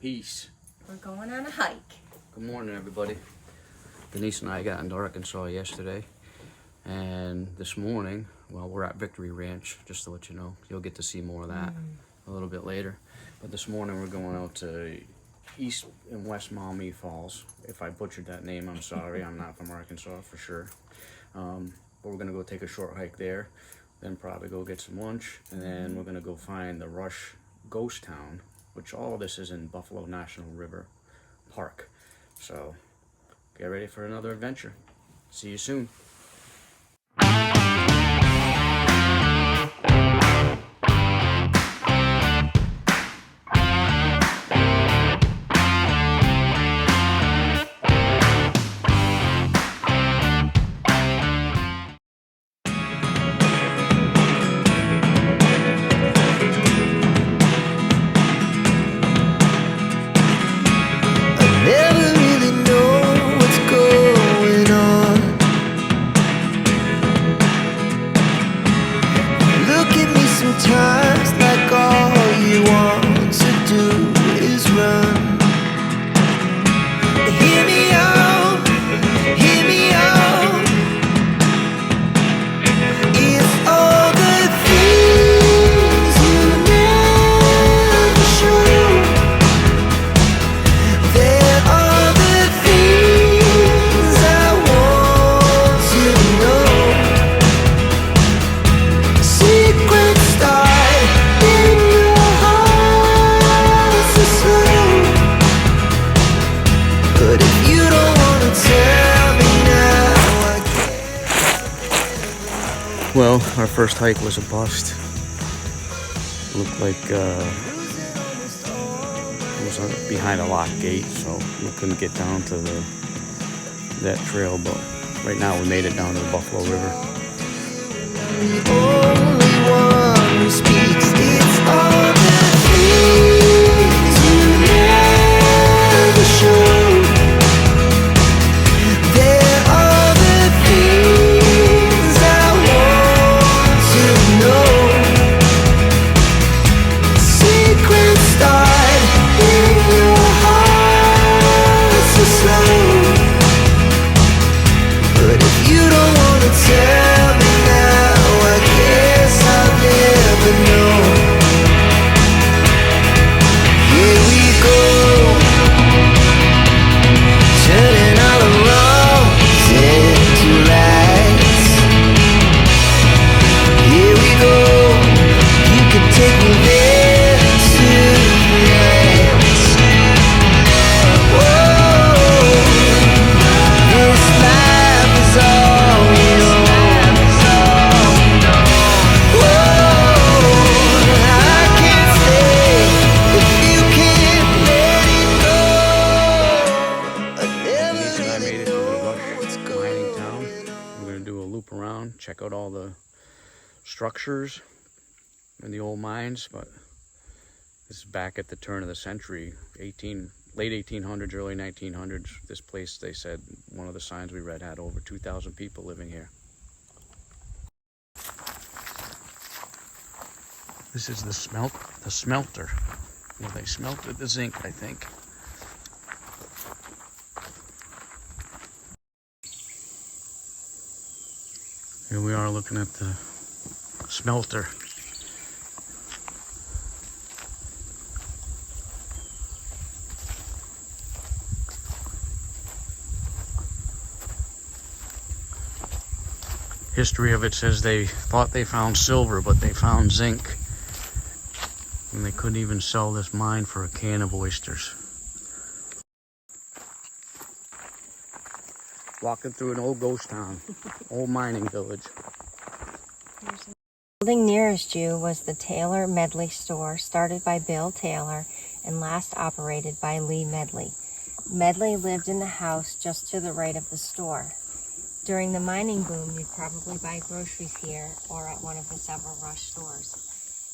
Peace. We're going on a hike. Good morning, everybody. Denise and I got into Arkansas yesterday, and this morning, well, we're at Victory Ranch, just to let you know. You'll get to see more of that a little bit later. But this morning we're going out to East and West Maumee Falls. If I butchered that name, I'm sorry. I'm not from Arkansas for sure. But we're gonna go take a short hike there, then probably go get some lunch, and then we're gonna go find the Rush Ghost Town, which all of this is in Buffalo National River Park. So get ready for another adventure. See you soon. Sometimes like all you want to do is run. Hear me out, hear me out. It's all the things you never show. There are the things I want to know. Secrets start in your heart so slow. But if you don't wanna tell me now, I guess Well, our first hike was a bust. Looked like it was behind a locked gate, so we couldn't get down to that trail. But right now we made it down to the Buffalo River. the only one who speaks. It's all the things you never show. There are the things I want to know. Secrets start in your heart so slow. But if you don't wanna tell me now, I guess I'll never know. Here we go, turning all the wrongs into rights. Here we go, you can take me there tonight. Whoa, this life is all we know. Whoa, I can't stay if you can't let it go. I never Denise and I made it to the know Rush what's mining going town. on. We're gonna do a loop around, check out all the structures in the old mines. But this is back at the turn of the century, late 1800s, early 1900s. This place, they said, one of the signs we read had over 2,000 people living here. This is the smelter, where they smelted the zinc, I think. Here we are looking at the smelter. History of it says they thought they found silver, but they found zinc. And they couldn't even sell this mine for a can of oysters. Walking through an old ghost town, old mining village. The building nearest you was the Taylor Medley store, started by Bill Taylor and last operated by Lee Medley. Medley lived in the house just to the right of the store. During the mining boom, you'd probably buy groceries here or at one of the several Rush stores.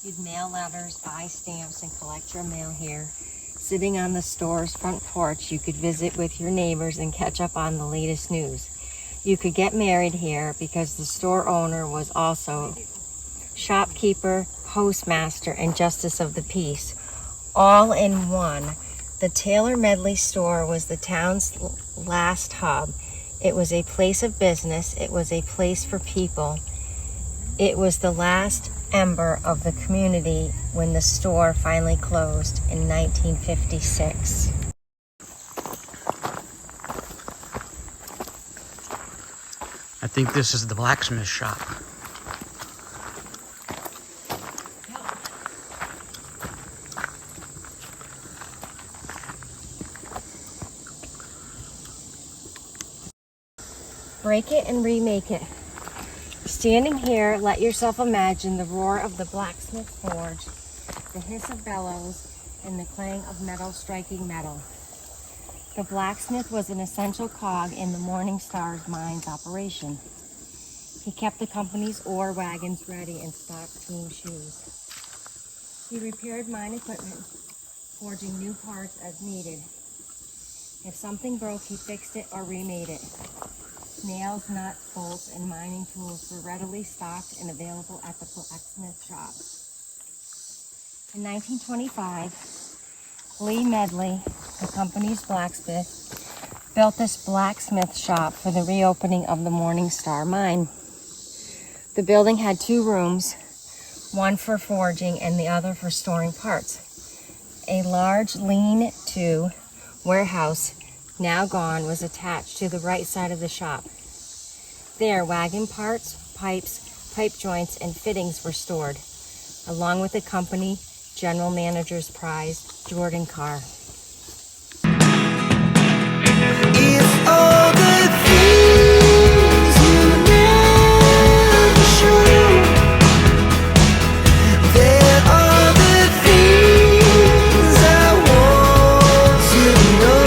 You'd mail letters, buy stamps, and collect your mail here. Sitting on the store's front porch, you could visit with your neighbors and catch up on the latest news. You could get married here because the store owner was also shopkeeper, postmaster, and justice of the peace, all in one, The Taylor Medley store was the town's last hub. It was a place of business. It was a place for people. It was the last ember of the community when the store finally closed in 1956. I think this is the blacksmith shop. Break it and remake it. Standing here, let yourself imagine the roar of the blacksmith forge, the hiss of bellows, and the clang of metal striking metal. The blacksmith was an essential cog in the Morning Star's mine's operation. He kept the company's ore wagons ready and stocked team shoes. He repaired mine equipment, forging new parts as needed. If something broke, he fixed it or remade it. Nails, nuts, bolts, and mining tools were readily stocked and available at the blacksmith shop. In 1925, Lee Medley, the company's blacksmith, built this blacksmith shop for the reopening of the Morning Star mine. The building had 2 rooms, one for forging and the other for storing parts. A large lean-to warehouse, now gone, was attached to the right side of the shop. There, wagon parts, pipes, pipe joints, and fittings were stored, along with the company general manager's prized Jordan car. It's all the things you never show. There are the things I want to know.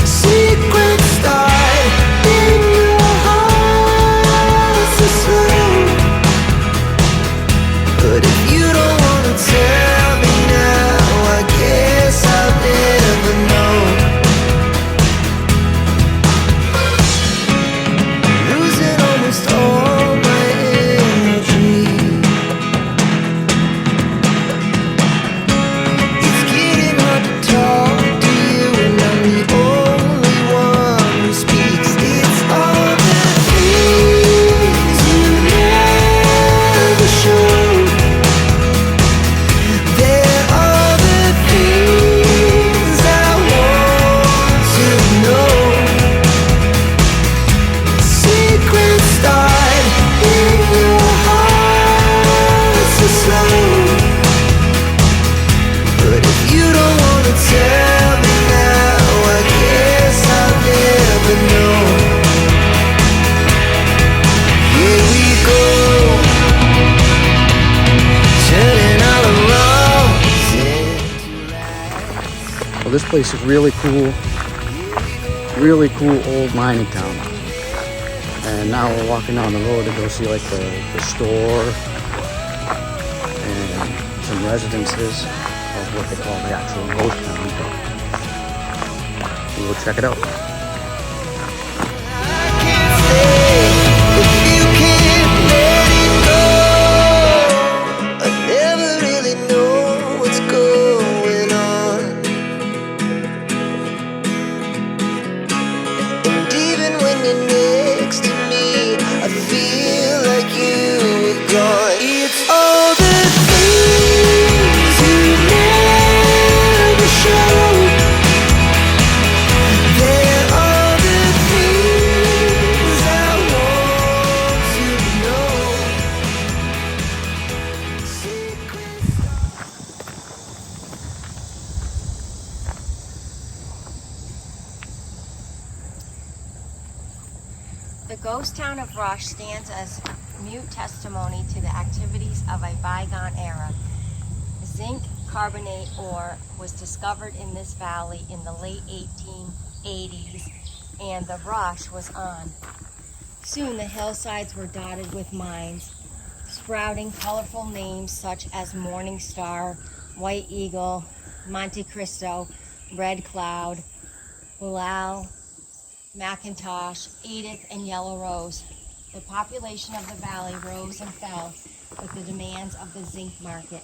Secrets start in your heart so slow. But if you don't wanna tell me now, I guess I'll never know. Losing almost all my energy. It's getting hard to talk to you, and I'm the only one who speaks. It's all the things you never show. There are the things I want to know. Secrets start in your heart so slow. But if you don't wanna tell me now, I guess I'll never know. Here we go, turning all the wrongs into rights. Well, this place is really cool old mining town. And now we're walking down the road to go see like the store and some residences of what they call the actual ghost town. But we'll check it out. I can't stay if you can't let it go. I never really know what's going on. And even when you're next to me, I feel like you were gone. It's all the things you never show. There are the things I want to know. Secrets. The ghost town of Rush stands as mute testimony to the activities of a bygone era. Zinc carbonate ore was discovered in this valley in the late 1880s, and the rush was on. Soon the hillsides were dotted with mines, sprouting colorful names such as Morning Star, White Eagle, Monte Cristo, Red Cloud, Willow, Macintosh, Edith, and Yellow Rose. The population of the valley rose and fell with the demands of the zinc market.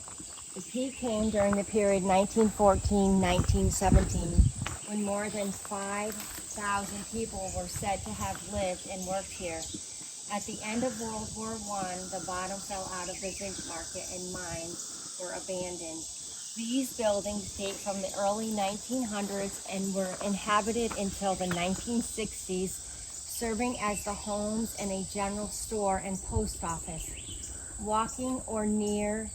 The peak came during the period 1914-1917, when more than 5,000 people were said to have lived and worked here. At the end of World War I, the bottom fell out of the zinc market and mines were abandoned. These buildings date from the early 1900s and were inhabited until the 1960s, serving as the homes and a general store and post office. Walking or near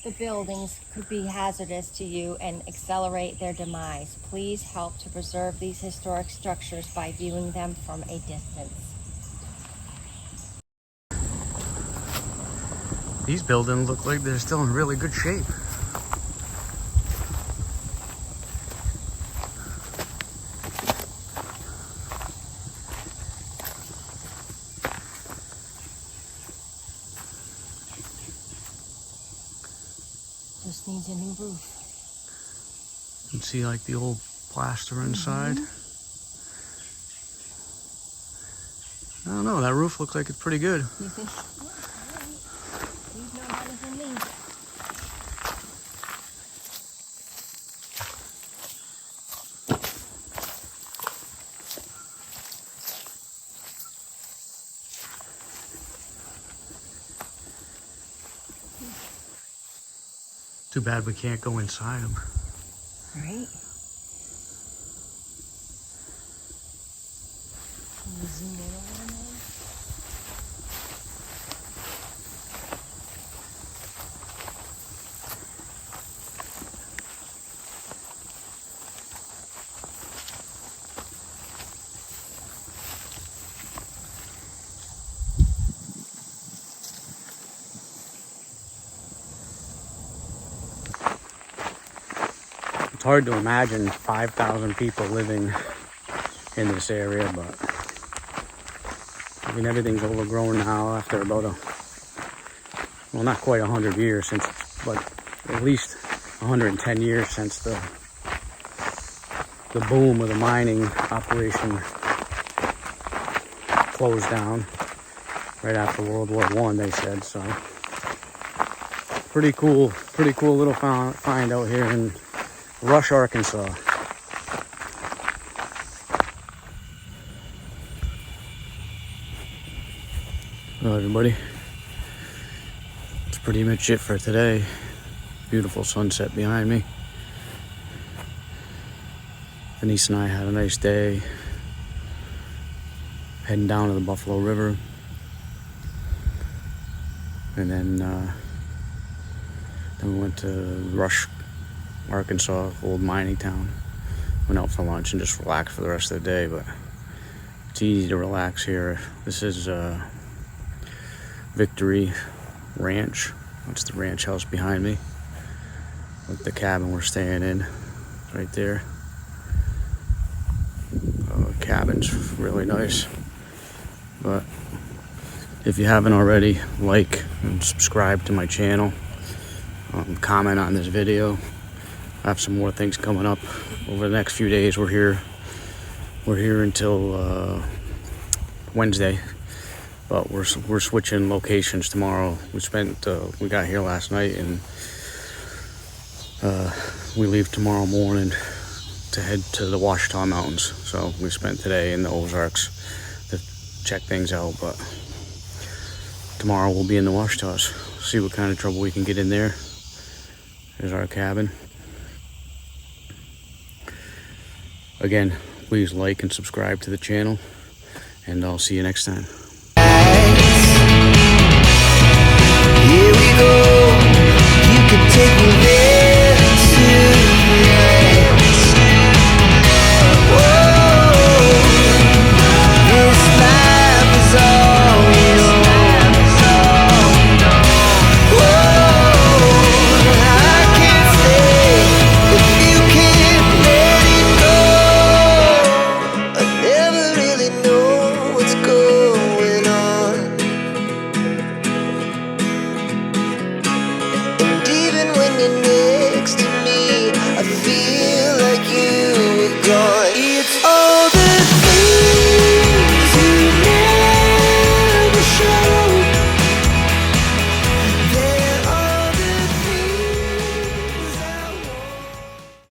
the buildings could be hazardous to you and accelerate their demise. Please help to preserve these historic structures by viewing them from a distance. These buildings look like they're still in really good shape. Just needs a new roof. You can see like the old plaster inside. I don't know, that roof looks like it's pretty good. You think? He's no better than me. Too bad we can't go inside them. Right? Can you zoom in a little more? It's hard to imagine 5,000 people living in this area, but I mean, everything's overgrown now after about well, not quite 100 years since, but at least 110 years since the boom of the mining operation closed down right after World War I, they said. So pretty cool little find out here in Rush, Arkansas. Well, everybody, that's pretty much it for today. Beautiful sunset behind me. Denise and I had a nice day heading down to the Buffalo River, and then we went to Rush, Arkansas, old mining town. Went out for lunch and just relaxed for the rest of the day, but it's easy to relax here. This is Victory Ranch. That's the ranch house behind me with the cabin we're staying in right there. Cabin's really nice, but if you haven't already, like and subscribe to my channel. Comment on this video. I have some more things coming up over the next few days. We're here until Wednesday, but we're switching locations tomorrow. We got here last night, and we leave tomorrow morning to head to the Ouachita Mountains. So we spent today in the Ozarks to check things out, but tomorrow we'll be in the Ouachitas. See what kind of trouble we can get in there. There's our cabin. Again, please like and subscribe to the channel, and I'll see you next time. Here we go. You could take me there.